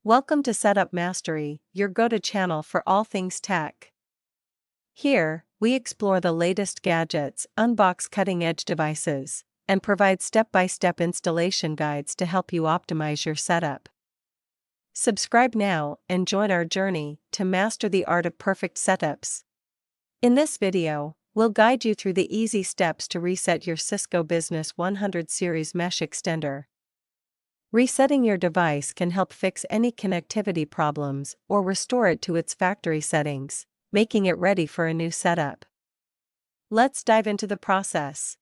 Welcome to Setup Mastery, your go-to channel for all things tech. Here, we explore the latest gadgets, unbox cutting-edge devices, and provide step-by-step installation guides to help you optimize your setup. Subscribe now and join our journey to master the art of perfect setups. In this video, we'll guide you through the easy steps to reset your Cisco Business 100 series mesh extender. Resetting your device can help fix any connectivity problems or restore it to its factory settings, making it ready for a new setup. Let's dive into the process.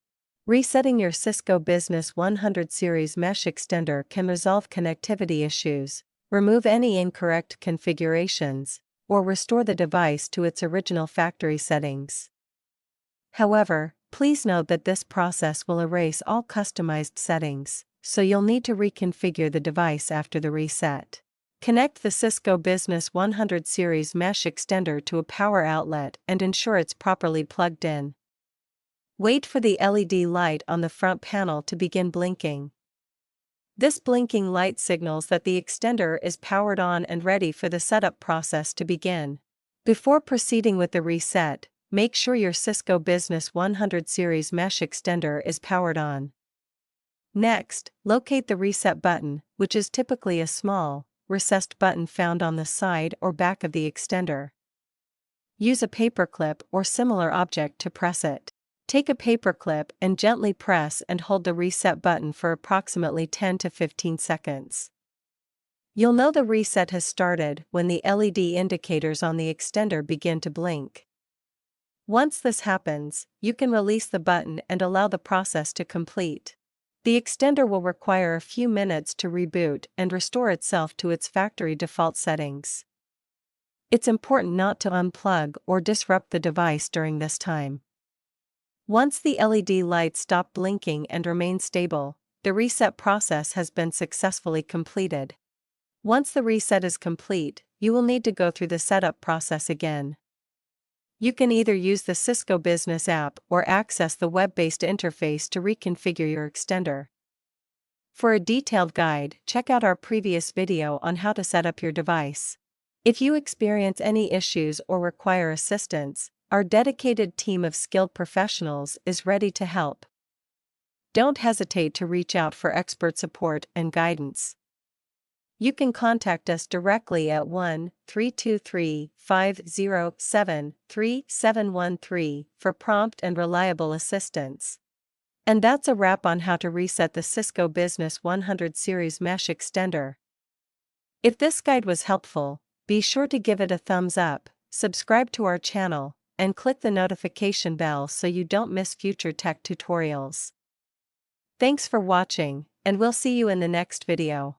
Resetting your Cisco Business 100 series mesh extender can resolve connectivity issues, remove any incorrect configurations, or restore the device to its original factory settings. However, please note that this process will erase all customized settings, so you'll need to reconfigure the device after the reset. Connect the Cisco Business 100 series mesh extender to a power outlet and ensure it's properly plugged in. Wait for the LED light on the front panel to begin blinking. This blinking light signals that the extender is powered on and ready for the setup process to begin. Before proceeding with the reset, make sure your Cisco Business 100 series mesh extender is powered on. Next, locate the reset button, which is typically a small, recessed button found on the side or back of the extender. Use a paperclip or similar object to press it. Take a paperclip and gently press and hold the reset button for approximately 10 to 15 seconds. You'll know the reset has started when the LED indicators on the extender begin to blink. Once this happens, you can release the button and allow the process to complete. The extender will require a few minutes to reboot and restore itself to its factory default settings. It's important not to unplug or disrupt the device during this time. Once the LED lights stop blinking and remain stable, the reset process has been successfully completed. Once the reset is complete, you will need to go through the setup process again. You can either use the Cisco Business app or access the web-based interface to reconfigure your extender. For a detailed guide, check out our previous video on how to set up your device. If you experience any issues or require assistance, our dedicated team of skilled professionals is ready to help. Don't hesitate to reach out for expert support and guidance. You can contact us directly at 1-323-507-3713 for prompt and reliable assistance. And that's a wrap on how to reset the Cisco Business 100 series mesh extender. If this guide was helpful, be sure to give it a thumbs up, subscribe to our channel, and click the notification bell so you don't miss future tech tutorials. Thanks for watching, and we'll see you in the next video.